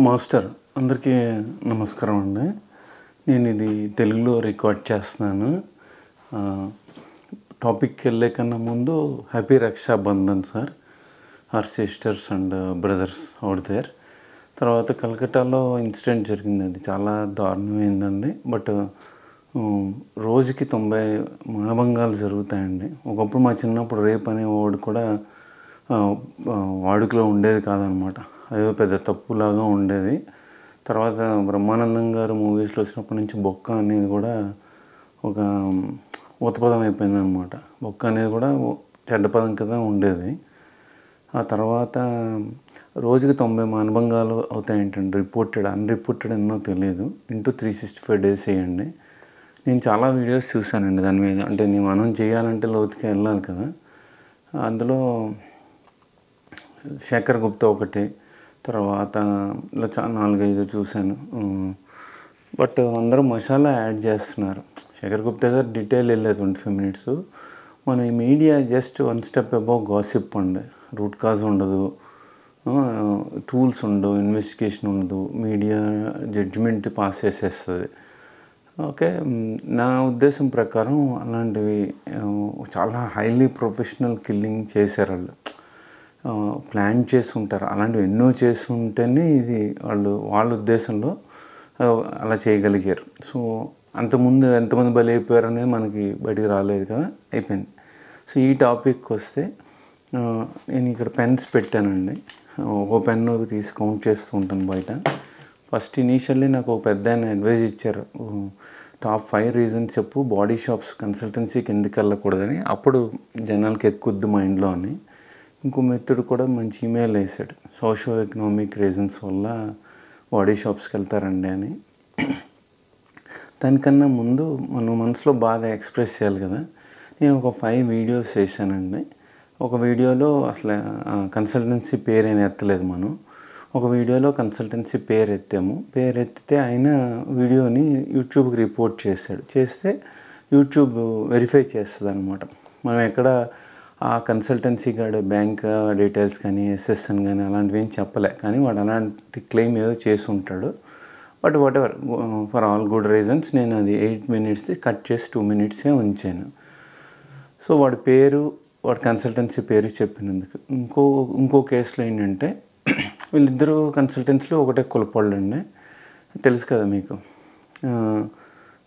Master అందరికీ నమస్కారం అండి. నేను ఇది తెలుగులో రికార్డ్ చేస్తున్నాను. టాపిక్కి వెళ్ళే కన్నా ముందు happy Rakshabandhan sir, our sisters and brothers out there. తర్వాత కలకట్టాలో ఇన్సిడెంట్ జరిగింది, అది చాలా దారుణమైందండి. బట్ రోజుకి 90 మానభంగాలు జరుగుతాయండి. ఒకప్పుడు మా చిన్నప్పుడు రేప్ అనే వాడు కూడా వాడుకలో ఉండేది కాదనమాట. అదో పెద్ద తప్పులాగా ఉండేది. తర్వాత బ్రహ్మానందం గారు మూవీస్లో వచ్చినప్పటి నుంచి బొక్క అనేది కూడా ఒక ఊతపదం అయిపోయిందనమాట. బొక్క అనేది కూడా చెడ్డ పదం కదా ఉండేది. ఆ తర్వాత రోజుకి 90 మానభంగాలు అవుతాయేంటండి, రిపోర్టెడ్ అన్రిపోర్టెడ్ ఎన్నో తెలియదు. ఇంటూ 365 డేస్ వేయండి. నేను చాలా వీడియోస్ చూశానండి దాని మీద. అంటే మనం చేయాలంటే లోతుకి వెళ్ళాలి కదా. అందులో శేఖర్ గుప్తా ఒకటి, తర్వాత ఇలా 4-5 చూశాను. బట్ అందరూ మసాలా యాడ్ చేస్తున్నారు. శేఖర్ గుప్తా గారు డీటెయిల్ వెళ్ళలేదు 25 మినిట్స్. మన ఈ media just 1 step above gossip అండి. రూట్ కాజ్ ఉండదు, టూల్స్ ఉండవు, ఇన్వెస్టిగేషన్ ఉండదు, మీడియా జడ్జిమెంట్ పాస్ చేసేస్తుంది. ఓకే, నా ఉద్దేశం ప్రకారం అలాంటివి చాలా హైలీ ప్రొఫెషనల్ కిల్లింగ్ చేశారు వాళ్ళు. ప్లాన్ చేసి ఉంటారు. అలాంటివి ఎన్నో చేసి ఉంటేనే ఇది వాళ్ళ ఉద్దేశంలో అలా చేయగలిగారు. సో అంతకుముందు ఎంతమంది బలి అయిపోయారు అనేది మనకి బయటికి రాలేదు కదా, అయిపోయింది. సో ఈ టాపిక్కి వస్తే నేను ఇక్కడ పెన్స్ పెట్టానండి. ఒక పెన్ను తీసి కౌంట్ చేస్తూ ఉంటాను బయట. ఫస్ట్ ఇనీషియల్లీ నాకు ఒక పెద్ద ఆయన అడ్వైజ్ ఇచ్చారు, టాప్ 5 రీజన్స్ చెప్పు బాడీ షాప్స్ కన్సల్టెన్సీకి ఎందుకు వెళ్ళకూడదని. అప్పుడు జనాలకి ఎక్కుద్ది మైండ్లో అని. ఇంకో మిత్రుడు కూడా మంచి ఈమెయిల్ వేసాడు, సోషో ఎకనామిక్ రీజన్స్ వల్ల బాడీ షాప్స్కి వెళ్తారండి అని. దానికన్నా ముందు మనం మనసులో బాధ ఎక్స్ప్రెస్ చేయాలి కదా. నేను ఒక 5 వీడియోస్ చేశానండి. ఒక వీడియోలో అసలు కన్సల్టెన్సీ పేరేమి ఎత్తలేదు మనం. ఒక వీడియోలో కన్సల్టెన్సీ పేరు ఎత్తాము. పేరు ఎత్తితే ఆయన వీడియోని యూట్యూబ్కి రిపోర్ట్ చేశాడు. చేస్తే యూట్యూబ్ వెరిఫై చేస్తుంది అనమాట. మనం ఎక్కడ ఆ కన్సల్టెన్సీ గాడు బ్యాంక్ డీటెయిల్స్ కానీ ఎస్ఎస్ఎన్ కానీ అలాంటివి ఏం చెప్పలే, కానీ వాడు అలాంటి క్లెయిమ్ ఏదో చేసి ఉంటాడు. But what ever, for all good reasons నేను అది 8 మినిట్స్ కట్ చేసి 2 మినిట్సే ఉంచాను. సో వాడి పేరు, వాడి కన్సల్టెన్సీ పేరు చెప్పినందుకు. ఇంకో కేసులో ఏంటంటే, వీళ్ళిద్దరూ కన్సల్టెన్సీలో ఒకటే కులపోళ్ళు అండి, తెలుసు కదా మీకు.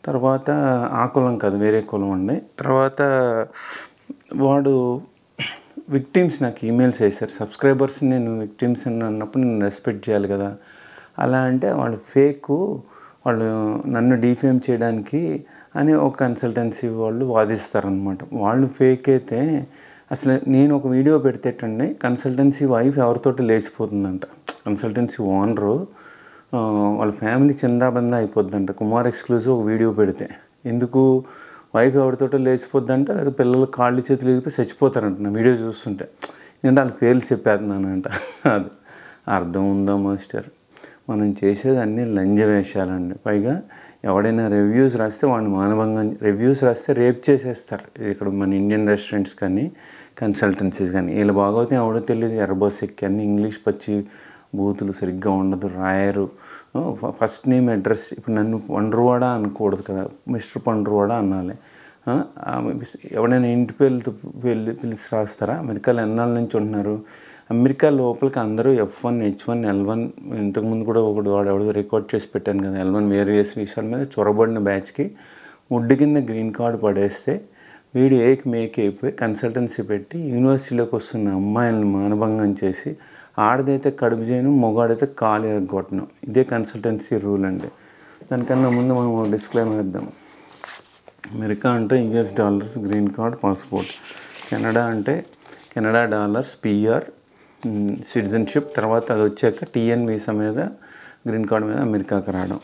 తర్వాత ఆ కులం కాదు, వేరే కులం అండి. తర్వాత వాడు విక్టిమ్స్ నాకు ఈమెయిల్స్ వేశారు. సబ్స్క్రైబర్స్ నేను విక్టిమ్స్ అన్నప్పుడు నేను రెస్పెక్ట్ చేయాలి కదా. అలా అంటే వాళ్ళు ఫేకు, వాళ్ళు నన్ను డీఫేమ్ చేయడానికి అని ఒక కన్సల్టెన్సీ వాళ్ళు వాదిస్తారనమాట. వాళ్ళు ఫేక్ అయితే అసలు నేను ఒక వీడియో పెడితేటండి, కన్సల్టెన్సీ వైఫ్ ఎవరితోటి లేచిపోతుందంట. కన్సల్టెన్సీ ఓనరు వాళ్ళ ఫ్యామిలీ చందాబందా అయిపోద్దంట కుమార్ ఎక్స్క్లూజివ్ ఒక వీడియో పెడితే. ఎందుకు వైఫ్ ఎవరితోటో లేచిపోద్దంట, లేదా పిల్లలు కాళ్ళు చేతులు వెళ్ళిపోయి చచ్చిపోతారంట నా వీడియో చూస్తుంటే. నేను వాళ్ళ పేర్లు చెప్పేస్తున్నానంట. అది అర్థం ఉందా మాస్టర్? మనం చేసేది అన్నీ లంజ వేషాలండి. పైగా ఎవడైనా రివ్యూస్ రాస్తే వాడిని మానభంగం, రివ్యూస్ రాస్తే రేప్ చేసేస్తారు. ఇక్కడ మన ఇండియన్ రెస్టారెంట్స్ కానీ కన్సల్టెన్సీస్ కానీ వీళ్ళ భాగవతం ఎవడో తెలియదు. ఎర్రబోస్ ఎక్కి అన్ని ఇంగ్లీష్ పచ్చి బూతులు సరిగ్గా ఉండదు, రాయరు. ఫస్ట్ నేమ్ అడ్రస్, ఇప్పుడు నన్ను పండ్రువాడ అనకూడదు కదా, మిస్టర్ పండ్రువాడ అనాలి. ఎవడైనా ఇంటి పేర్లతో పిలిచి రాస్తారా? అమెరికాలో ఎన్నాళ్ళ నుంచి ఉంటున్నారు. అమెరికా లోపలికి అందరూ F1, H1, L1, ఇంతకుముందు కూడా వాడు ఎవడో రికార్డ్ చేసి పెట్టాను కదా, L1 వేరియస్ విషయాల మీద చొరబడిన బ్యాచ్కి ముడ్డు కింద గ్రీన్ కార్డు పడేస్తే వీడు మేక్ అయిపోయి కన్సల్టెన్సీ పెట్టి యూనివర్సిటీలోకి వస్తున్న అమ్మాయిలను మానభంగం చేసి, ఆడదైతే కడుపు చేయను, మొగాడైతే కాలు ఎరగొట్టను. ఇదే కన్సల్టెన్సీ రూల్ అండి. దానికన్నా ముందు మనం డిస్క్లైమర్ ఇద్దాం. అమెరికా అంటే $, గ్రీన్ కార్డ్, పాస్పోర్ట్. కెనడా అంటే కెనడా డాలర్స్, PR, సిటిజన్షిప్. తర్వాత అది వచ్చాక TN వీసా మీద, గ్రీన్ కార్డ్ మీద అమెరికాకి రావడం.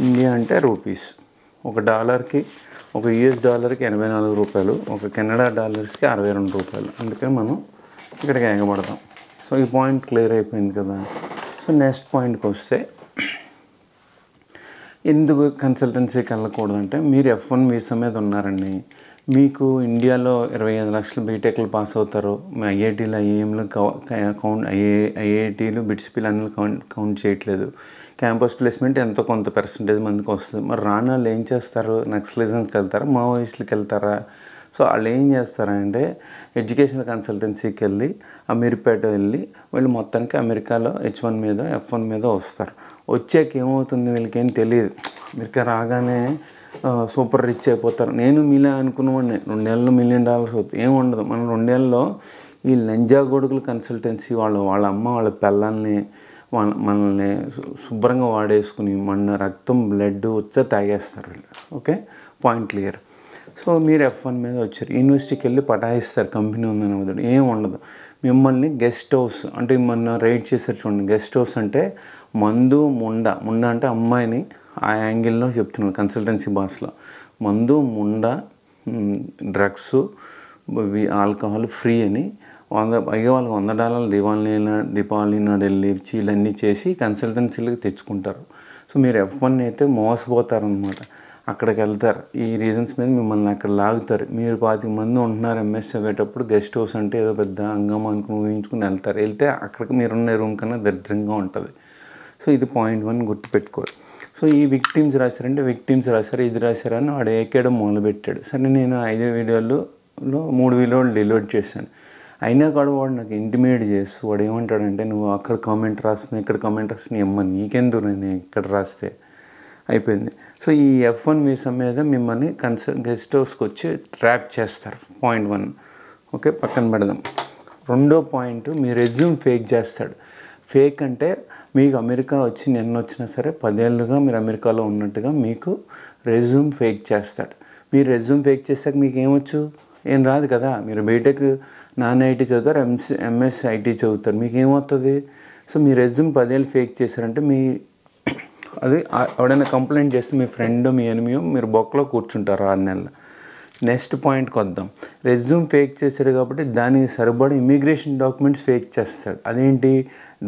ఇండియా అంటే రూపీస్. ఒక డాలర్కి, ఒక $84కి 84 రూపాయలు, ఒక కెనడా డాలర్స్కి 62 రూపాయలు. అందుకని మనం ఇక్కడికి ఎగబడతాం. సో ఈ పాయింట్ క్లియర్ అయిపోయింది కదా. సో నెక్స్ట్ పాయింట్కి వస్తే, ఎందుకు కన్సల్టెన్సీకి వెళ్ళకూడదంటే, మీరు F1 వీసా మీద ఉన్నారండి, మీకు ఇండియాలో 25 లక్షల బీటెక్లు పాస్ అవుతారు, మీ ఐఐటీలు ఐఏఎంలు ఐఐటీలు బిట్స్పీలు అన్నీ కౌంట్ చేయట్లేదు. క్యాంపస్ ప్లేస్మెంట్ ఎంతో కొంత పర్సంటేజ్ మందికి వస్తుంది. మరి రాని వాళ్ళు ఏం చేస్తారు? నక్సలిజంకి వెళ్తారా, మావోయిస్టులకి వెళ్తారా? సో వాళ్ళు ఏం చేస్తారంటే ఎడ్యుకేషనల్ కన్సల్టెన్సీకి వెళ్ళి అమీర్పేట వెళ్ళి వీళ్ళు మొత్తానికి అమెరికాలో H1 మీద F1 మీద వస్తారు. వచ్చాక ఏమవుతుంది వీళ్ళకి ఏం తెలియదు. అమెరికా రాగానే సూపర్ రిచ్ అయిపోతారు. నేను మీలా అనుకున్నవాడిని 2 నెలలు $1 మిలియన్ అవుతుంది. ఏమి ఉండదు. మనం 2 నెలల్లో ఈ లంజా గొడుగుల కన్సల్టెన్సీ వాళ్ళ అమ్మ వాళ్ళ పిల్లల్ని మనల్ని శుభ్రంగా వాడేసుకుని మన రక్తం బ్లడ్ వచ్చా తాగేస్తారు వీళ్ళు. Okay, point clear. సో మీరు F1 మీద వచ్చారు, యూనివర్సిటీకి వెళ్ళి పటాయిస్తారు, కంపెనీ ఉందని వద్దు, ఏం ఉండదు. మిమ్మల్ని గెస్ట్ హౌస్ అంటే మొన్న రైడ్ చేశారు చూడండి. గెస్ట్ హౌస్ అంటే మందు ముండ అంటే అమ్మాయిని ఆ యాంగిల్లో చెప్తున్నాను కన్సల్టెన్సీ భాషలో. మందు ముండ డ్రగ్స్ ఆల్కహాల్ ఫ్రీ అని పైగా వాళ్ళకి $100 దీపావళి నాడు వెళ్ళి చీలన్నీ చేసి కన్సల్టెన్సీలకు తెచ్చుకుంటారు. సో మీరు F1 అయితే మోసపోతారనమాట. అక్కడికి వెళ్తారు, ఈ రీజన్స్ మీద మిమ్మల్ని అక్కడ లాగుతారు. మీరు 25 మంది ఉంటున్నారు ఎంఎస్ చదివేటప్పుడు. గెస్ట్ హౌస్ అంటే ఏదో పెద్ద అంగం అనుకుని ఊహించుకుని వెళ్తే అక్కడికి మీరున్న రూమ్ కన్నా దరిద్రంగా ఉంటుంది. సో ఇది పాయింట్ 1 గుర్తుపెట్టుకోరు. సో ఈ విక్టిమ్స్ రాశారంటే ఇది రాశారని వాడు ఏకేయడం మొదలుపెట్టాడు. సరే నేను 5 వీడియోల్లో 3 వీడియోలు డిలీట్ చేశాను. అయినా కూడా వాడు నాకు ఇంటిమేట్ చేస్తూ వాడు ఏమంటాడంటే, నువ్వు అక్కడ కామెంట్ రాస్తున్నావు, ఇక్కడ కామెంట్ రాస్తున్నావు, అమ్మ నీకెందుకు నేను ఇక్కడ రాస్తే అయిపోయింది. సో ఈ F1 వీసా మీద మిమ్మల్ని గెస్ట్ హౌస్కి వచ్చి ట్రాప్ చేస్తారు. పాయింట్ 1 ఓకే, పక్కన పెడదాం. రెండో పాయింట్, మీ రెజ్యూమ్ ఫేక్ చేస్తాడు. ఫేక్ అంటే మీకు అమెరికా వచ్చి నిన్న వచ్చినా సరే 10 ఏళ్ళుగా మీరు అమెరికాలో ఉన్నట్టుగా మీకు రెజ్యూమ్ ఫేక్ చేస్తాడు. మీరు రెజ్యూమ్ ఫేక్ చేశాక మీకు ఏమొచ్చు? ఏం రాదు కదా. మీరు బీటెక్ నాన్ ఐటీ చదువుతారు, ఎంఎస్ ఐటీ చదువుతారు, మీకు ఏమవుతుంది? సో మీ రెజ్యూమ్ 10 ఏళ్ళు ఫేక్ చేశారంటే అది ఎవడైనా కంప్లైంట్ చేస్తే మీ ఫ్రెండ్ మీ ఎనిమియో మీరు బొక్కలో కూర్చుంటారు 6 నెలలు. నెక్స్ట్ పాయింట్కి వద్దాం. రెజ్యూమ్ ఫేక్ చేశాడు కాబట్టి దానికి సరిపడా ఇమిగ్రేషన్ డాక్యుమెంట్స్ ఫేక్ చేస్తాడు. అదేంటి?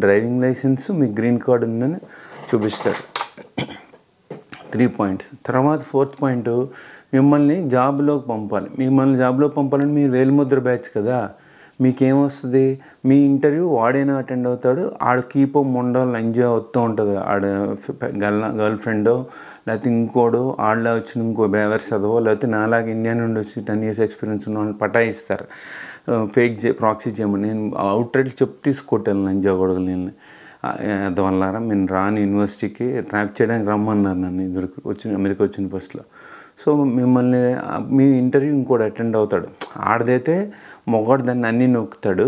డ్రైవింగ్ లైసెన్స్, మీ గ్రీన్ కార్డు ఉందని చూపిస్తాడు. 3 పాయింట్స్. తర్వాత 4th పాయింట్, మిమ్మల్ని జాబ్లోకి పంపాలి. పంపాలని మీరు వేలిముద్ర బ్యాచ్ కదా. మీకేమొస్తుంది? మీ ఇంటర్వ్యూ వాడైనా అటెండ్ అవుతాడు, ఆడ కీపో మొండాలు ఎంజాయ్ వస్తూ ఉంటుంది. ఆడ గర్ల్ ఫ్రెండో లేకపోతే ఇంకోడో ఆడలా వచ్చిన ఇంకో బేవర్స్ చదవో లేకపోతే నాలాగా ఇండియా నుండి వచ్చి 10 years ఎక్స్పీరియన్స్ ఉన్న వాళ్ళని పటాయిస్తారు. ఫేక్ ప్రాక్సీ చేయమని నేను అవుట్రైట్ చెప్పి తీసుకొట్టాను లంజా గొడవలు. నేను అందువల్ల నేను రాని యూనివర్సిటీకి ట్రాప్ చేయడానికి రమ్మన్నారు నన్ను అమెరికా వచ్చిన ఫస్ట్లో. సో మిమ్మల్ని మీ ఇంటర్వ్యూ ఇంకోటి అటెండ్ అవుతాడు. ఆడదైతే మొగాడు దాన్ని అన్నీ నొక్కుతాడు,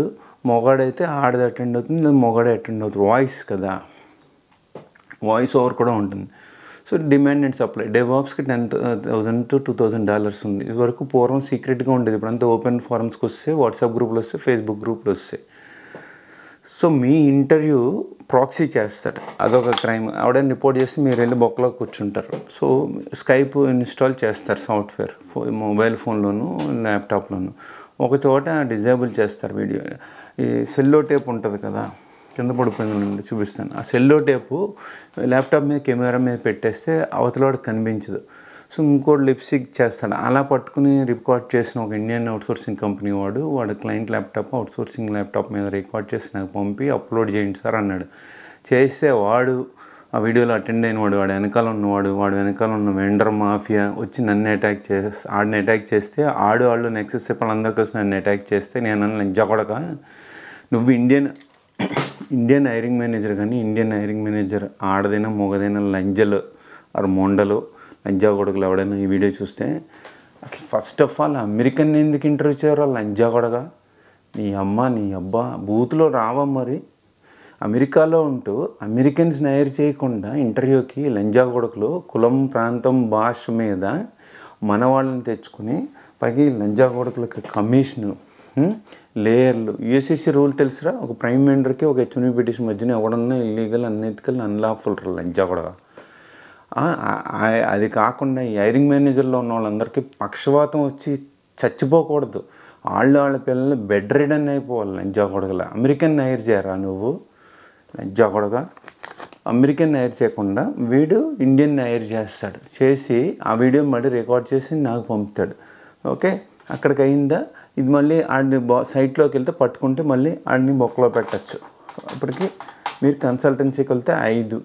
మొగాడైతే ఆడది అటెండ్ అవుతుంది, లేదా మొగాడే అటెండ్ అవుతుంది. వాయిస్ కదా, వాయిస్ ఓవర్ కూడా ఉంటుంది. So demand and supply. డెవాప్స్కి $10,000 to $2,000 ఉంది. ఇదివరకు పూర్వం సీక్రెట్గా ఉండేది, ఇప్పుడంతా ఓపెన్ ఫారమ్స్కి వస్తే, వాట్సాప్ గ్రూపులు వస్తే, ఫేస్బుక్ గ్రూపులు వస్తాయి. సో మీ ఇంటర్వ్యూ ప్రాక్సీ చేస్తాడు, అదొక క్రైమ్. ఆవిడని రిపోర్ట్ చేసి మీరు వెళ్ళి బొక్కలో కూర్చుంటారు. సో స్కైప్ ఇన్స్టాల్ చేస్తారు సాఫ్ట్వేర్, మొబైల్ ఫోన్లోను ల్యాప్టాప్లోను. ఒక చోట డిజేబుల్ చేస్తారు వీడియో. ఈ సెల్లో టేప్ ఉంటుంది కదా, కింద పడిపోయింది చూపిస్తాను. ఆ సెల్లో టేపు ల్యాప్టాప్ మీద కెమెరా మీద పెట్టేస్తే అవతలవాడు కనిపించదు. సో ఇంకోటి లిప్సిక్ చేస్తాడు. అలా పట్టుకుని రికార్డ్ చేసిన ఒక ఇండియన్ అవుట్సోర్సింగ్ కంపెనీ వాడు క్లయింట్ ల్యాప్టాప్ అవుట్సోర్సింగ్ ల్యాప్టాప్ మీద రికార్డ్ చేసి నాకు పంపి అప్లోడ్ చేయండి సార్ అన్నాడు. చేస్తే వాడు ఆ వీడియోలో అటెండ్ అయిన వాడు వెనకాల ఉన్నవాడు, వాడు వెనకాల ఉన్న వెండర్ మాఫియా వచ్చి నన్ను ఆడిని అటాక్ చేస్తే వాళ్ళు నెక్సెస్ వాళ్ళందరూ కలిసి నన్ను అటాక్ చేస్తే నేను లంజాకొడక, నువ్వు ఇండియన్ హైరింగ్ మేనేజర్ కానీ ఇండియన్ హైరింగ్ మేనేజర్ ఆడదైనా మొగదైనా లంజలు ఆరు మొండలు లంజా కొడుకులు ఎవడైనా ఈ వీడియో చూస్తే అసలు ఫస్ట్ ఆఫ్ ఆల్ అమెరికన్ ఎందుకు ఇంటర్వ్యూ చేయరు? లంజా కొడగా నీ అమ్మ నీ అబ్బా బూత్లో రావా? మరి అమెరికాలో ఉంటూ అమెరికన్స్ని హైర్ చేయకుండా ఇంటర్వ్యూకి లంజా కొడుకులు కులం ప్రాంతం భాష మీద మన వాళ్ళని తెచ్చుకుని పైకి లంజా కొడుకులకి కమిషను లేయర్లు. యూఎస్ఎస్సీ రూల్ తెలుసురా? ఒక ప్రైమ్ మినిస్టర్కి ఒక H1B పిటిషన్ మధ్యన ఎవడన్నా ఇల్లీగల్ అన్ఎథికల్ అన్లాఫుల్ లంజా కూడా. అది కాకుండా ఈ హైరింగ్ మేనేజర్లో ఉన్న వాళ్ళందరికీ పక్షవాతం వచ్చి చచ్చిపోకూడదు, వాళ్ళ పిల్లలు బెడ్ రిడన్ అయిపోవాలి లంజా కొడగల. అమెరికన్ హైర్ చేయరా నువ్వు లంజా కొడగా? అమెరికన్ హైర్ చేయకుండా వీడు ఇండియన్ హైర్ చేస్తాడు. చేసి ఆ వీడియో మళ్ళీ రికార్డ్ చేసి నాకు పంపుతాడు. ఓకే, అక్కడికి అయిందా, ఇది మళ్ళీ ఆడిని సైట్లోకి వెళ్తే పట్టుకుంటే మళ్ళీ ఆడిని బొక్కలో పెట్టచ్చు. అప్పటికి మీరు కన్సల్టెన్సీకి వెళ్తే 5,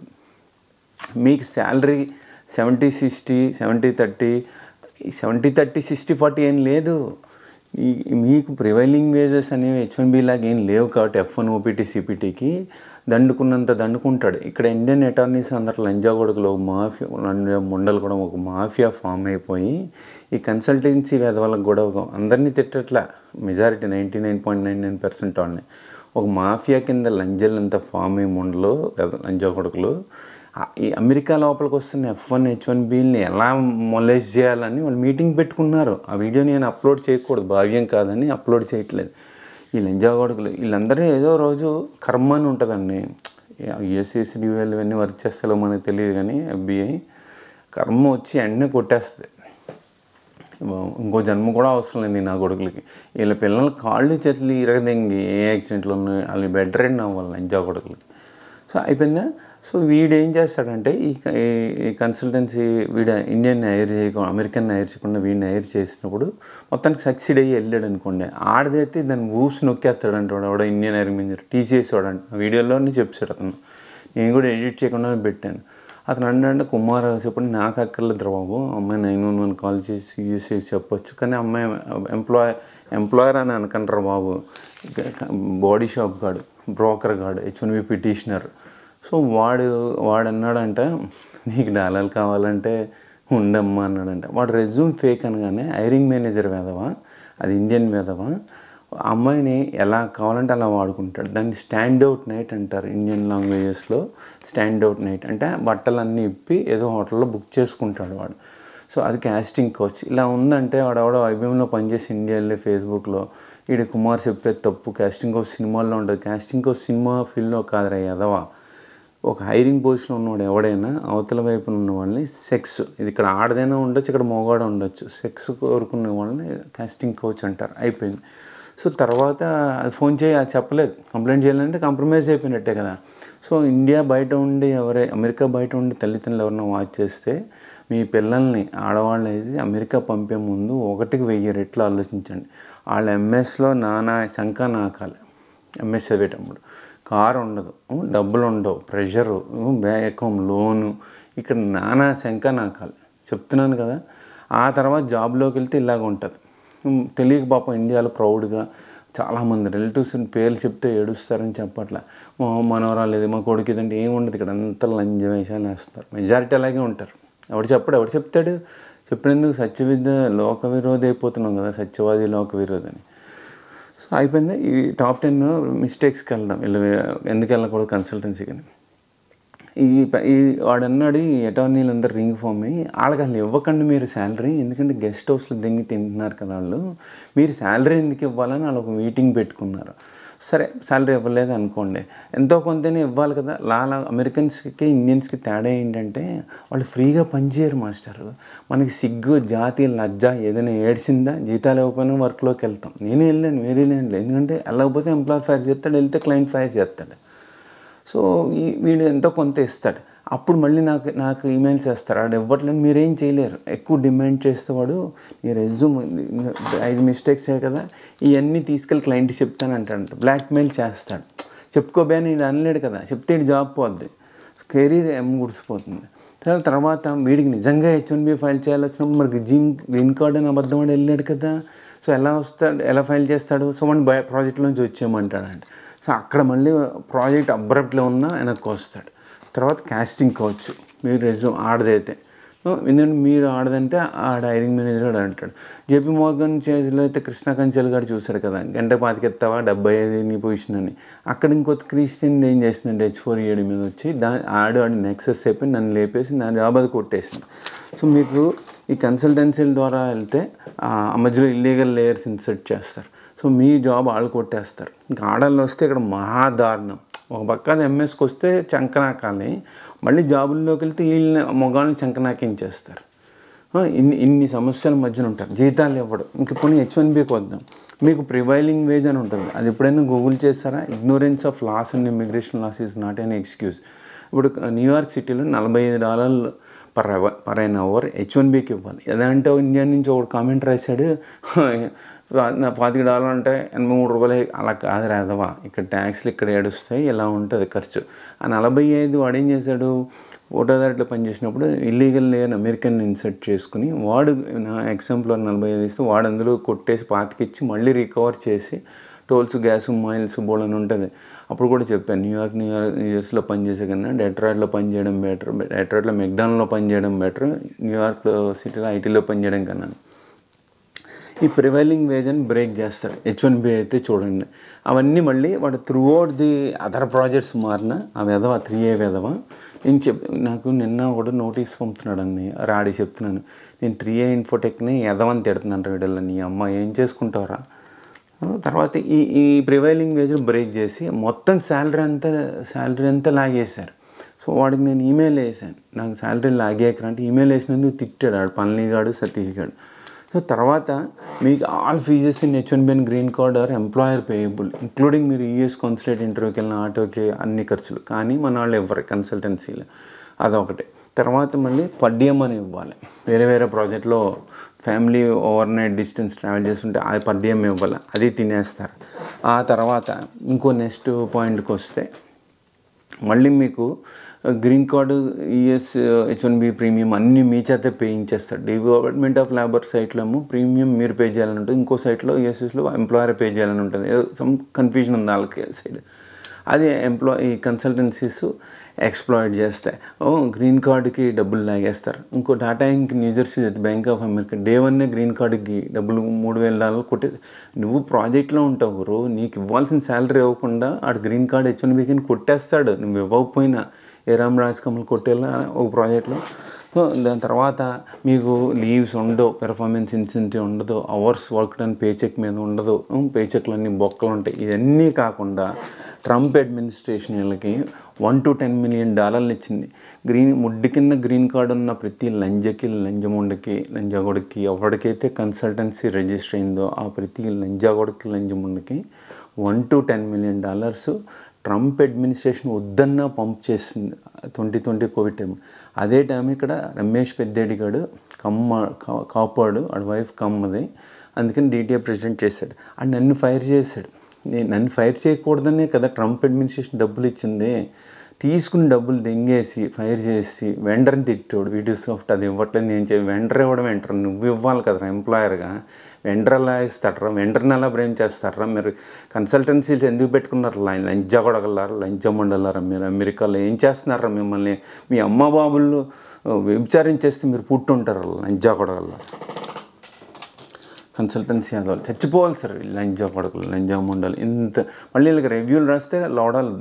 మీకు శాలరీ 70-60, 70-30, 70-30, 60-40 ఏం లేదు. మీకు ప్రివైలింగ్ వేజెస్ అనేవి H1B లాగా ఏం లేవు కాబట్టి F1 OPT CPTకి దండుకున్నంత దండుకుంటాడు. ఇక్కడ ఇండియన్ అటార్నీస్ అందరు లంజా కొడుకులు, మాఫియా ముండలు కూడా ఒక మాఫియా ఫామ్ అయిపోయి ఈ కన్సల్టెన్సీ వాళ్ళకి కూడా అందరినీ తిట్టట్లా, మెజారిటీ 99.99% వాళ్ళని ఒక మాఫియా కింద లంజలంతా ఫామ్ అయ్యి ముండలు లంజా కొడుకులు ఈ అమెరికా లోపలికి వస్తున్న F1 H1Bని ఎలా మొలేజ్ చేయాలని వాళ్ళు మీటింగ్ పెట్టుకున్నారు. ఆ వీడియో నేను అప్లోడ్ చేయకూడదు, భావ్యం కాదని అప్లోడ్ చేయట్లేదు. ఈ లంజా కొడుకులు వీళ్ళందరూ ఏదో రోజు కర్మ అని ఉంటుందండి. యూఎస్ఎస్ డ్యూఎల్ ఇవన్నీ వర్క్ చేస్తారో మనకు తెలియదు, కానీ FBI కర్మ వచ్చి వెంటనే కొట్టేస్తుంది. ఇంకో జన్మ కూడా అవసరం లేదు నా కొడుకులకి. వీళ్ళ పిల్లలు కాళ్ళు చేతులు ఇరగదెంగి ఏ యాక్సిడెంట్లు ఉన్నాయి వాళ్ళని బెడ్ రెడ్ అవ్వాలి లంజా కొడుకులకి. సో అయిపోయిందా. సో వీడు ఏం చేస్తాడంటే ఈ కన్సల్టెన్సీ వీడు ఇండియన్ హైర్ చేయకుండా అమెరికన్ హైర్ చేయకుండా వీడిని హైర్ చేసినప్పుడు మొత్తానికి సక్సీడ్ అయ్యి వెళ్ళాడు అనుకోండి, ఆడదైతే దాన్ని ఊసి నొక్కేస్తాడంట వాడు ఇండియన్ హైరింగ్ మేనేజర్ TCS వాడంట. వీడియోలోనే చెప్పాడు అతను, నేను కూడా ఎడిట్ చేయకుండా పెట్టాను. అతను అంటే కుమార్ చెప్పండి నాకు అక్కర్లేదు బాబు, అమ్మాయి 911 కాల్ చేసి యూస్ చేసి చెప్పొచ్చు, కానీ అమ్మాయి ఎంప్లాయర్ అని అనకంటారు బాబు, బాడీ షాప్ గాడు, బ్రోకర్ గాడు, H1B పిటిషనర్. సో వాడు అన్నాడంట నీకు డాలర్లు కావాలంటే ఉండమ్మా అన్నాడంట. వాడు రెజ్యూమ్ ఫేక్ అనగానే హైరింగ్ మేనేజర్ వేదవా, అది ఇండియన్ వేదవా, అమ్మాయిని ఎలా కావాలంటే అలా వాడుకుంటాడు. దాన్ని స్టాండ్ అవుట్ నైట్ అంటారు ఇండియన్ లాంగ్వేజెస్లో. స్టాండ్ అవుట్ నైట్ అంటే బట్టలన్నీ ఇప్పి ఏదో హోటల్లో బుక్ చేసుకుంటాడు వాడు. సో అది కాస్టింగ్ కోచ్. ఇలా ఉందంటే వాడు IBMలో పనిచేసి ఇండియా వెళ్ళి ఫేస్బుక్లో వీడి కుమార్ చెప్పేది తప్పు, కాస్టింగ్ కోచ్ సినిమాల్లో ఉంటుంది. కాస్టింగ్ కోచ్ సినిమా ఫీల్డ్లో కాదురా ఎదవా. ఒక హైరింగ్ పొజిషన్ ఉన్నవాడు ఎవడైనా అవతల వైపున ఉన్న వాళ్ళని సెక్స్, ఇది ఇక్కడ ఆడదైనా ఉండొచ్చు, ఇక్కడ మగవాడు ఉండొచ్చు, సెక్స్ కోరుకునే వాళ్ళని కాస్టింగ్ కోచ్ అంటారు. అయిపోయింది. సో తర్వాత అది ఫోన్ అది చెప్పలేదు, కంప్లైంట్ చేయాలంటే కాంప్రమైజ్ అయిపోయినట్టే కదా. సో ఇండియా బయట ఉండి అమెరికా బయట ఉండి తల్లిదండ్రులు ఎవరైనా వాచ్ చేస్తే మీ పిల్లల్ని ఆడవాళ్ళు అయితే అమెరికా పంపే ముందు 1,1000 రెట్లు ఆలోచించండి. వాళ్ళ ఎంఎస్లో నానా శంక నాకాలి. ఎంఎస్ చదివేటప్పుడు కారు ఉండదు, డబ్బులు ఉండవు, ప్రెషరు, బ్యాకం లోను, ఇక్కడ నానా శంక నాకాలి చెప్తున్నాను కదా. ఆ తర్వాత జాబ్లోకి వెళ్తే ఇలాగ ఉంటుంది. తెలియక పాపం ఇండియాలో ప్రౌడ్గా చాలామంది రిలేటివ్స్ పేర్లు చెప్తే ఏడుస్తారని చెప్పట్లా, మా మనవరాలు ఇది మా కొడుకు ఇదంటే ఏమి ఉండదు. ఇక్కడ అంతా లంజ వేషాలు వేస్తారు, మెజారిటీ అలాగే ఉంటారు. ఎవడు చెప్తాడు, చెప్పినందుకు సత్యవిద్య లోక విరోధి అయిపోతున్నాం కదా, సత్యవాది లోక విరోధి అని. సో అయిపోయింది. ఈ టాప్ 10 మిస్టేక్స్కి వెళ్దాం, ఎందుకు వెళ్ళకూడదు కన్సల్టెన్సీ కానీ. ఈ వాడు అన్నాడు ఈ అటార్నీలు అందరు రింగ్ ఫామ్ అయ్యి వాళ్ళకి అసలు ఇవ్వకండి మీరు శాలరీ, ఎందుకంటే గెస్ట్ హౌస్లో దింగి తింటున్నారు కదా వాళ్ళు, మీరు శాలరీ ఎందుకు ఇవ్వాలని వాళ్ళు ఒక మీటింగ్ పెట్టుకున్నారు. సరే శాలరీ ఇవ్వలేదు అనుకోండి, ఎంతో కొంతనే ఇవ్వాలి కదా. అమెరికన్స్కి ఇండియన్స్కి తేడా ఏంటంటే వాళ్ళు ఫ్రీగా పనిచేయరు మాస్టర్. మనకి సిగ్గు జాతి లజ్జ ఏదైనా ఏడ్చిందా జీతాలు ఇవ్వకపోయినా వర్క్లోకి వెళ్తాం. నేనే వెళ్ళాను, వేరే వెళ్ళలేదు, ఎందుకంటే వెళ్ళకపోతే ఎంప్లాయర్ ఫైర్ చేస్తాడు, వెళ్తే క్లయింట్ ఫైర్ చేస్తాడు. సో వీడు ఎంతో కొంత ఇస్తాడు, అప్పుడు మళ్ళీ నాకు ఈమెయిల్స్ చేస్తారు, వాడు ఇవ్వట్లేదు, మీరేం చేయలేరు. ఎక్కువ డిమాండ్ చేస్తే వాడు ఈ రెజ్యూమ్ 5 మిస్టేక్స్ కదా ఇవన్నీ తీసుకెళ్ళి క్లయింట్కి చెప్తానంటాడు, బ్లాక్మెయిల్ చేస్తాడు. చెప్పుకోబోయని వీడు అనలేడు కదా, చెప్తే వీడు జాబ్ పోద్ది, కెరీర్ గుడిసిపోతుంది. తర్వాత వీడికి నిజంగా H1B ఫైల్ చేయాలి వచ్చినప్పుడు మరి గ్రీన్ కార్డ్ అని అబద్ధం వాడు వెళ్ళాడు కదా. సో ఎలా ఫైల్ చేస్తాడు, సో వాడిని ప్రాజెక్ట్లోంచి వచ్చేయమంటాడంట. సో అక్కడ మళ్ళీ ప్రాజెక్ట్ అబ్రప్ట్లో ఉన్నా వెనక్కి వస్తాడు. తర్వాత కాస్టింగ్ కోచ్, మీరు రెజ్యూమ్ ఆడదైతే, ఎందుకంటే మీరు ఆడదంటే ఆడ హైరింగ్ మేనేజర్ కూడా అంటాడు. JP Morgan చేజ్లో అయితే కృష్ణకాంత్ గారు చూశాడు కదా, 1:25 ఎత్తావా 75 నీ పొజిషన్ అని. అక్కడ ఇంకొక క్రిస్టియన్ ఏం చేసిందంటే H4EAD మీద వచ్చి ఆడు నెక్సెస్ అయిపోయి నన్ను లేపేసి నా జాబ్ అది కొట్టేసింది. సో మీకు ఈ కన్సల్టెన్సీల ద్వారా వెళ్తే ఆ మధ్యలో ఇల్లీగల్ లేయర్స్ ఇన్సర్ట్ చేస్తారు. సో మీ జాబ్ వాళ్ళు కొట్టేస్తారు. ఇంకా ఆడల్లో వస్తే ఇక్కడ మహాదారుణం. ఒక పక్క ఎంఎస్కి వస్తే చంకనాకాలి, మళ్ళీ జాబుల్లోకి వెళ్తే వీళ్ళని మొగాళ్ళని చంకనాకించేస్తారు. ఇన్ని సమస్యల మధ్యన ఉంటారు, జీతాలు ఇవ్వడం. ఇంక ఇప్పుడు H1Bకి వద్దాం. మీకు ప్రివైలింగ్ వేజ్ అని ఉంటుంది, అది ఎప్పుడైనా గూగుల్ చేస్తారా? Ignorance of laws and immigration laws is not an excuse. ఇప్పుడు న్యూయార్క్ సిటీలో $45 పర్ ఎన్ అవర్ H1Bకి ఇవ్వాలి. ఎదంటే ఇండియా నుంచి ఒకటి కామెంట్ రాశాడు, $40 అంటే $83. అలా కాదు రాదవా, ఇక్కడ ట్యాక్స్లు ఇక్కడ ఏడుస్తాయి, ఇలా ఉంటుంది ఖర్చు. ఆ 45 వాడు ఏం చేశాడు, ఓటోదారిలో పనిచేసినప్పుడు ఇల్లీగల్ లేని అమెరికన్ ఇన్సర్ట్ చేసుకుని వాడు నా ఎగ్జాంపుల్ 45 ఇస్తే వాడు అందులో కొట్టేసి పాతికిచ్చి మళ్ళీ రికవర్ చేసి టోల్స్, గ్యాస్, మైల్స్ బోర్డ్ అని ఉంటుంది. అప్పుడు కూడా చెప్పాను, న్యూయార్క్లో పనిచేసే కన్నా డెట్రాయిట్లో పనిచేయడం బెటర్, డెట్రాయిట్లో మెక్డానల్డ్లో పనిచేయడం బెటర్, న్యూయార్క్ సిటీలో ఐటీలో పనిచేయడం కన్నా. ఈ ప్రివైలింగ్ వేజ్ అని బ్రేక్ చేస్తాడు. H1B అయితే చూడండి, అవన్నీ మళ్ళీ వాడు through out the other projects మారిన ఆ విధవ 3A విధవ. నేను నాకు నిన్న ఒకటి నోటీస్ పంపుతున్నాడండి, రాడి చెప్తున్నాను, నేను 3A ఇన్ఫోటెక్ని ఎదవని తిడుతున్నాను వీడియోలో, నీ అమ్మ ఏం చేసుకుంటారా. తర్వాత ఈ ప్రివైలింగ్ వేజ్ బ్రేక్ చేసి మొత్తం శాలరీ అంతా లాగేశారు. సో వాడికి నేను ఈమెయిల్ వేసాను, నాకు శాలరీ లాగేయకరా అంటే ఈమెయిల్ వేసినందుకు తిట్టాడు ఆడు, పళనిగాడు, సతీష్ గాడు. సో తర్వాత మీకు all fees in H1B and green card or employer payable, including మీరు US కాన్సులేట్ ఇంటర్వ్యూకి వెళ్ళిన ఆటోకి అన్ని ఖర్చులు, కానీ మన వాళ్ళు ఇవ్వరు కన్సల్టెన్సీలో, అదొకటి. తర్వాత మళ్ళీ పడ్డియం అని ఇవ్వాలి, వేరే ప్రాజెక్ట్లో family over night distance travel చేస్తుంటే అది పడ్డియం ఇవ్వాలి, అది తినేస్తారు. ఆ తర్వాత ఇంకో నెక్స్ట్ పాయింట్కి వస్తే మళ్ళీ మీకు green card, US H1B premium అన్నీ మీ చేతే పేయించేస్తాడు. డిపార్ట్మెంట్ ఆఫ్ లేబర్ సైట్లో ఏమో ప్రీమియం మీరు పే చేయాలని ఉంటుంది, ఇంకో సైట్లో USలో ఎంప్లాయర్ పే చేయాలని ఉంటుంది. సమ్ కన్ఫ్యూజన్ ఉంది వాళ్ళకి సైడ్. అది ఈ కన్సల్టెన్సీస్ ఎక్స్ప్లాయిట్ చేస్తాయి. గ్రీన్ కార్డుకి డబ్బులు లాగేస్తారు. ఇంకో Tata Inc New Jersey, bank of America day 1 green కార్డుకి డబ్బులు $3,000 కొట్టి, నువ్వు ప్రాజెక్ట్లో ఉంటావు గురు, నీకు ఇవ్వాల్సిన శాలరీ ఇవ్వకుండా ఆడు గ్రీన్ కార్డు H1Bకి కొట్టేస్తాడు, నువ్వు ఇవ్వకపోయినా. రాజ్ కమల్ కొట్టేలా ఒక ప్రాజెక్ట్లో. సో దాని తర్వాత మీకు లీవ్స్ ఉండవు, పెర్ఫార్మెన్స్ ఇన్సెంటివ్ ఉండదు, అవర్స్ వర్క్ డన్ పేచెక్ మీద ఉండదు, పేచెక్లు అన్నీ బొక్కలు ఉంటాయి. ఇవన్నీ కాకుండా ట్రంప్ అడ్మినిస్ట్రేషన్ వీళ్ళకి $1 to $10 million ఇచ్చింది. ముడ్డి కింద గ్రీన్ కార్డు ఉన్న ప్రతి లంజకి, లంజముండకి, లంజాగొడకి, ఎవరికైతే కన్సల్టెన్సీ రిజిస్టర్ అయిందో ఆ ప్రతి లంజాగొడకి, లంజముండకి $1 to $10 million ట్రంప్ అడ్మినిస్ట్రేషన్ వద్దన్నా పంప్ చేసింది 2020 కోవిడ్ టైం. అదే టైం ఇక్కడ రమేష్ పెద్దేడి గారు కాపాడు, వాడి వైఫ్ కమ్మది, అందుకని DTA ప్రెసిడెంట్ చేశాడు. అండ్ నన్ను ఫైర్ చేశాడు. నన్ను ఫైర్ చేయకూడదనే కదా ట్రంప్ అడ్మినిస్ట్రేషన్ డబ్బులు ఇచ్చింది. తీసుకుని డబ్బులు దెంగేసి ఫైర్ చేసి వెండర్ని తిట్టాడు. వీడియోసాఫ్ట్ అది ఇవ్వట్లేదు, నేను వెండర్ ఇవ్వడం వెంటర్, నువ్వు ఇవ్వాలి కదరా ఎంప్లాయర్గా. వెండర్ ఎలా ఇస్తాడరా, వెండర్ని ఎలా బ్రేమ్ చేస్తారా మీరు? కన్సల్టెన్సీలు ఎందుకు పెట్టుకున్నారు? లంచా కొడగలరా, లంచం ఉండలారా మీరు? అమెరికాలో ఏం చేస్తున్నారా మిమ్మల్ని? మీ అమ్మ బాబులు వ్యభిచారించేస్తే మీరు పుట్టుంటారు లంచా కొడగలరా. కన్సల్టెన్సీ అదవాలి చచ్చిపోవాలి సార్, లంజా కొడకలు, లంజా ఉండాలి. ఇంత మళ్ళీ వీళ్ళకి రివ్యూలు రాస్తే లోడాలు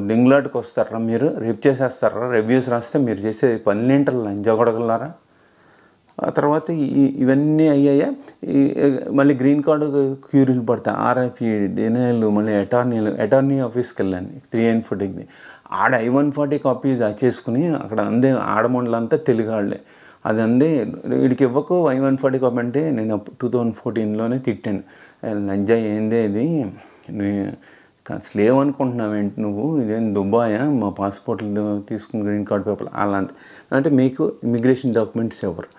దింగులాటుకు వస్తారా మీరు? రేపు చేసేస్తారా? రివ్యూస్ రాస్తే మీరు చేసే పనులేంటారు లంజా కొడగలరా? ఆ తర్వాత ఇవన్నీ అయ్యాయా. మళ్ళీ గ్రీన్ కార్డు క్యూరీలు పడతాయి, RFE డినైలు, మళ్ళీ అటార్నీ ఆఫీస్కి వెళ్ళాను 3A ఇన్ఫోటెక్ని. ఆడ I-140 కాపీ చేసుకుని అక్కడ అందే ఆడమండలంతా తెలుగు వాళ్ళే. అది అందే వీడికి ఇవ్వకు I-140 కాపీ అంటే నేను 2014లోనే తిట్టాను, లంజా ఏందే ఇది, స్లేవ్ అనుకుంటున్నావేంటి నువ్వు, ఇదేం దుబాయా, మా పాస్పోర్ట్లు తీసుకుని గ్రీన్ కార్డ్ పేపర్ అలాంటి. అంటే మీకు ఇమిగ్రేషన్ డాక్యుమెంట్స్ ఎవరు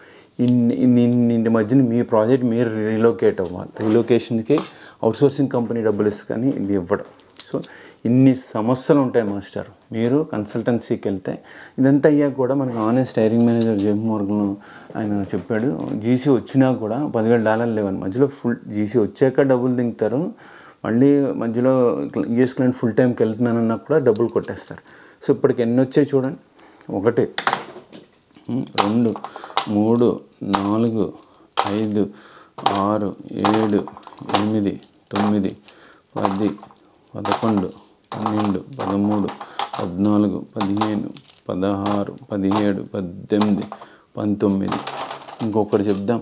ఇన్ని మధ్యన మీ ప్రాజెక్ట్ మీరు రీలొకేట్ అవ్వాలి. రీలొకేషన్కి అవుట్సోర్సింగ్ కంపెనీ డబ్బులు ఇస్తుంది, కానీ ఇది ఇవ్వడం. సో ఇన్ని సమస్యలు ఉంటాయి మాస్టర్. మీరు కన్సల్టెన్సీకి వెళ్తే ఇదంతా అయ్యాక కూడా మనకు honest hiring manager JP Morgan ఆయన చెప్పాడు, GC వచ్చినా కూడా $10,000 లేవని. మధ్యలో ఫుల్ GC వచ్చాక డబ్బులు దింగుతారు, మళ్ళీ మధ్యలో US క్లయింట్ ఫుల్ టైంకి వెళ్తున్నానన్నా కూడా డబ్బులు కొట్టేస్తారు. సో ఇప్పటికి ఎన్ని వచ్చాయి చూడండి, 1 2 3 4 5 6 7 8 9 10 11 12 13 14 15 16 17 18 19. ఇంకొకటి చెప్దాం,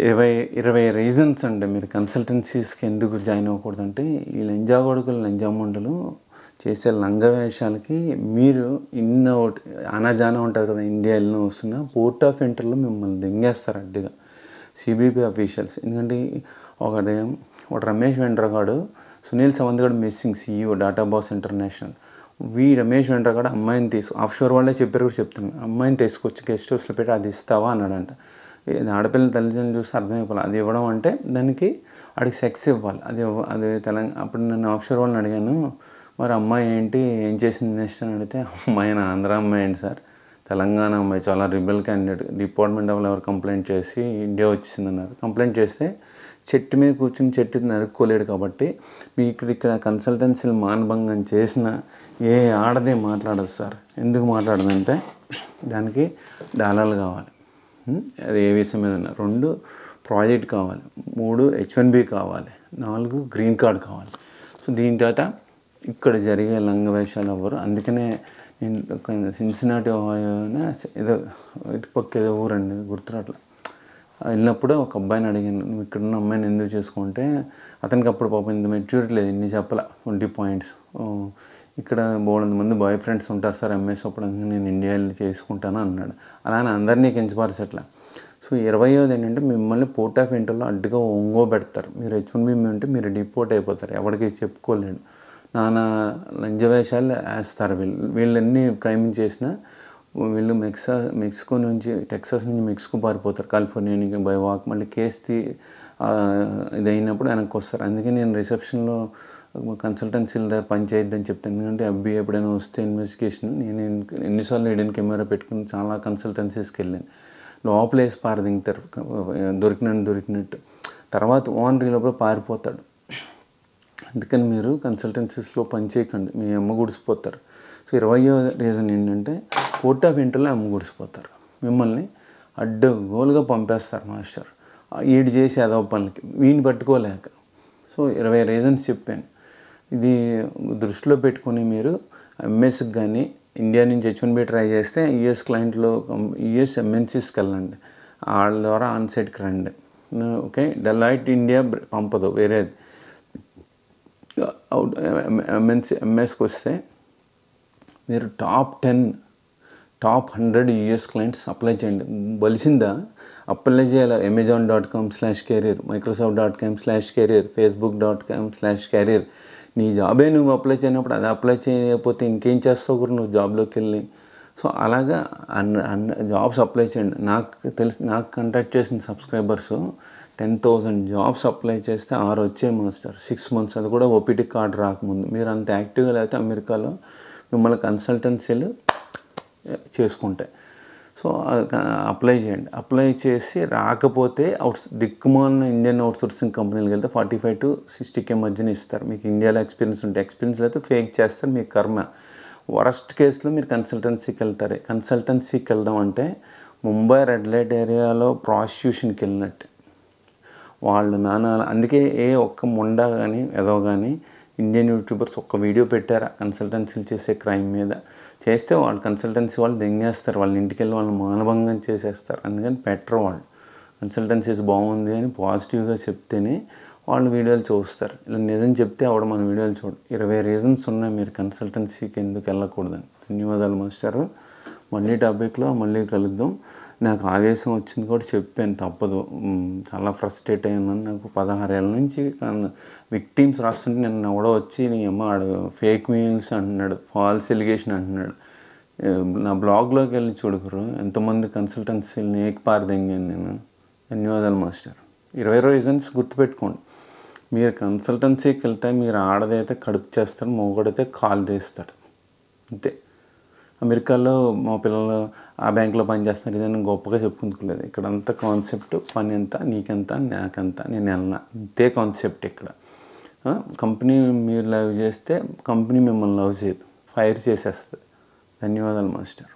20 రీజన్స్ అంటే మీరు కన్సల్టెన్సీస్కి ఎందుకు జాయిన్ అవ్వకూడదంటే, ఈ లంజా కొడుకులు, లంజాముండలు చేసే లంగవేషాలకి మీరు అనాజానా ఉంటుంది కదా, ఇండియా వెళ్ళిన వస్తున్నా పోర్ట్ ఆఫ్ ఎంట్రీలో మిమ్మల్ని దెంగేస్తారు అడ్డుగా CBP అఫీషియల్స్. ఎందుకంటే ఒక రమేష్ వెండ్రగాడు, సునీల్ సవంత్ గారు missing CEO data boss international, Ramesh వెంట కూడా అమ్మాయిని ఆఫ్షోర్ వాళ్ళే చెప్పారు కూడా చెప్తున్నాను, అమ్మాయిని తీసుకొచ్చి గెస్ట్ హౌస్లో పెట్టి అది ఇస్తావా అన్నాడంట. ఇది ఆడపిల్లల తల్లిదండ్రులు చూసి అర్థమైపోవాలి, అది ఇవ్వడం అంటే దానికి వాడికి సెక్స్ ఇవ్వాలి. అది అప్పుడు నేను ఆఫ్షోర్ వాళ్ళని అడిగాను, మరి అమ్మాయి ఏంటి, ఏం చేసింది నెక్స్ట్ అని అడిగితే, అమ్మాయి ఆంధ్ర అమ్మాయి ఏంటి సార్, తెలంగాణ అమ్మాయి, చాలా రిబెల్ క్యాండిడేట్, డిపార్ట్మెంట్ ఆఫ్ ఎవరు కంప్లైంట్ చేసి ఇండియా వచ్చిందన్నారు. కంప్లైంట్ చేస్తే చెట్టు మీద కూర్చుని చెట్టు నరుక్కోలేడు కాబట్టి మీకు ఇక్కడ కన్సల్టెన్సీలు మానభంగం చేసిన ఏ ఆడదే మాట్లాడదు సార్. ఎందుకు మాట్లాడదంటే దానికి డాలర్లు కావాలి, అది ఏ విషయం మీద 2 ప్రాజెక్ట్ కావాలి, 3 H1B కావాలి, 4 గ్రీన్ కార్డ్ కావాలి. సో దీని తర్వాత ఇక్కడ జరిగే లంగ వేషాలు అవ్వరు. అందుకనే నేను సిన్సినాటి ఏదో ఇటు పక్క ఏదో ఊరండి గుర్తురాట్లా వెళ్ళినప్పుడు ఒక అబ్బాయిని అడిగాను, నువ్వు ఇక్కడున్న అమ్మాయిని ఎందుకు చేసుకుంటే అతనికి అప్పుడు పాపం ఇంత మెచ్యూరిటీ లేదు, ఇన్ని చెప్పాల 20 పాయింట్స్. ఇక్కడ బోల్డ్ మంది బాయ్ ఫ్రెండ్స్ ఉంటారు సార్ ఎంఎస్ అప్పుడు, నేను ఇండియా వెళ్ళి చేసుకుంటాను అన్నాడు. అలానే అందరినీ కించపరచట్లా. సో 20వ ఏంటంటే మిమ్మల్ని పోర్ట్ ఆఫ్ ఎంట్రీలో అడ్డుగా ఒంగోబెడతారు. మీరు H1B ఉంటే మీరు డిపోర్ట్ అయిపోతారు, ఎవరికి చెప్పుకోలేడు. నానా లంజవేషాలు వేస్తారు. వీళ్ళు ఎన్ని క్రైమ్ చేసినా వీళ్ళు మెక్సికో నుంచి టెక్సాస్ నుంచి మెక్సికో పారిపోతారు, కాలిఫోర్నియాకి బై వాక్. మళ్ళీ కేసు ఇది అయినప్పుడు వెనక్కి వస్తారు. అందుకే నేను రిసెప్షన్లో కన్సల్టెన్సీల దగ్గర పనిచేయద్దని చెప్తాను. ఎందుకంటే FBI ఎప్పుడైనా వస్తే ఇన్వెస్టిగేషన్, నేను ఎన్నిసార్లు హిడెన్ కెమెరా పెట్టుకుని చాలా కన్సల్టెన్సీస్కి వెళ్ళాను. లోపల వేసి పారదింగుతారు దొరికినట్టు. తర్వాత ఓనర్ లోపల పారిపోతాడు. అందుకని మీరు కన్సల్టెన్సీస్లో పని చేయకండి, మీ అమ్మ గుడిసిపోతారు. సో 20వ రీజన్ ఏంటంటే పోర్ట్ ఆఫ్ ఎంట్రీలో అమ్మ గుడిసిపోతారు, మిమ్మల్ని అడ్డగోలుగా పంపేస్తారు మాస్టర్ ఈడు చేసి అదవ పనులకి, వీడిని పట్టుకోలేక. సో 20 రీజన్స్ చెప్పాను. ఇది దృష్టిలో పెట్టుకుని మీరు ఎంఎస్కి కానీ ఇండియా నుంచి H1B ట్రై చేస్తే US క్లయింట్లో US MNCస్కి వెళ్ళండి, వాళ్ళ ద్వారా ఆన్సైట్కి రండి. ఓకే, డెలాయిట్ ఇండియా పంపదు వేరేది. ఎంఎస్కి వస్తే మీరు టాప్ 100 US క్లయింట్స్ అప్లై చేయండి. బలిసిందా అప్లై చేయాలి. amazon.com/career, microsoft.com/career, facebook.com/career. నీ జాబే నువ్వు అప్లై చేయనప్పుడు అది అప్లై చేయకపోతే ఇంకేం చేస్తావు కూడా నువ్వు జాబ్లోకి వెళ్ళి. సో అలాగా అన్ని జాబ్స్ అప్లై చేయండి. నాకు కాంటాక్ట్ చేసిన సబ్స్క్రైబర్స్ 10,000 జాబ్స్ అప్లై చేస్తే 6 వచ్చే మాస్టర్ 6 months, అది కూడా OPT కార్డు రాకముందు. మీరు అంత యాక్టివ్గా లేకపోతే అమెరికాలో మిమ్మల్ని కన్సల్టెన్సీలు చేసుకుంటాయి. సో అప్లై చేయండి. అప్లై చేసి రాకపోతే దిక్కుమాలిన ఇండియన్ అవుట్సోర్సింగ్ కంపెనీలకు వెళ్తే 45 to 60K మధ్యన ఇస్తారు. మీకు ఇండియాలో ఎక్స్పీరియన్స్ ఉంటే, ఎక్స్పీరియన్స్ అయితే ఫేక్ చేస్తారు, మీ కర్మ. వరస్ట్ కేసులో మీరు కన్సల్టెన్సీకి వెళ్తారు. కన్సల్టెన్సీకి వెళ్ళడం అంటే ముంబై రెడ్ లైట్ ఏరియాలో ప్రాస్టిట్యూషన్కి వెళ్ళినట్టు. వాళ్ళు అందుకే ఒక్క ముండా కానీ ఏదో కానీ ఇండియన్ యూట్యూబర్స్ ఒక్క వీడియో పెట్టారా కన్సల్టెన్సీలు చేసే క్రైమ్ మీద, చేస్తే వాళ్ళు కన్సల్టెన్సీ వాళ్ళు దెంగేస్తారు, వాళ్ళ ఇంటికి వెళ్ళి వాళ్ళని మానభంగం చేసేస్తారు. అందుకని పెట్టరు. వాళ్ళు కన్సల్టెన్సీస్ బాగుంది అని పాజిటివ్గా చెప్తేనే వాళ్ళు వీడియోలు చూస్తారు. ఇలా నిజం చెప్తే ఆవిడ మన వీడియోలు చూడు. 20 రీజన్స్ ఉన్నాయి మీరు కన్సల్టెన్సీకి ఎందుకు వెళ్ళకూడదని. ధన్యవాదాలు మాస్టారు. మళ్ళీ టాపిక్లో మళ్ళీ కలుద్దాం. నాకు ఆవేశం వచ్చింది కూడా చెప్పాను, తప్పదు. చాలా ఫ్రస్ట్రేట్ అయ్యాను. నాకు 16 ఏళ్ళ నుంచి విక్టిమ్స్ రాస్తుంటే నేను ఎవడో వచ్చి నీ అమ్మ ఆడు ఫేక్ మెయిల్స్ అంటున్నాడు, ఫాల్స్ ఎలిగేషన్ అంటున్నాడు. నా బ్లాగ్లోకి వెళ్ళి చూడుకురు ఎంతమంది కన్సల్టెన్సీలని ఏకపారదెంగాను నేను. ధన్యవాదాలు మాస్టర్. 20 రీజన్స్ గుర్తుపెట్టుకోండి. మీరు కన్సల్టెన్సీకి వెళ్తే మీరు ఆడదైతే కడుపు చేస్తారు, మొగడైతే కాలు తీస్తాడు, అంతే. అమెరికాలో మా పిల్లలు ఆ బ్యాంకులో పనిచేస్తున్నారు ఇదని గొప్పగా చెప్పుకుంటుకోలేదు. ఇక్కడ అంతా కాన్సెప్ట్ పని ఎంత, నీకెంత, నాకెంత, నేను వెళ్ళినా, ఇంతే కాన్సెప్ట్ ఇక్కడ. కంపెనీ మీరు లవ్ చేస్తే కంపెనీ మిమ్మల్ని లవ్ చేయదు, ఫైర్ చేసేస్తుంది. ధన్యవాదాలు మాస్టర్.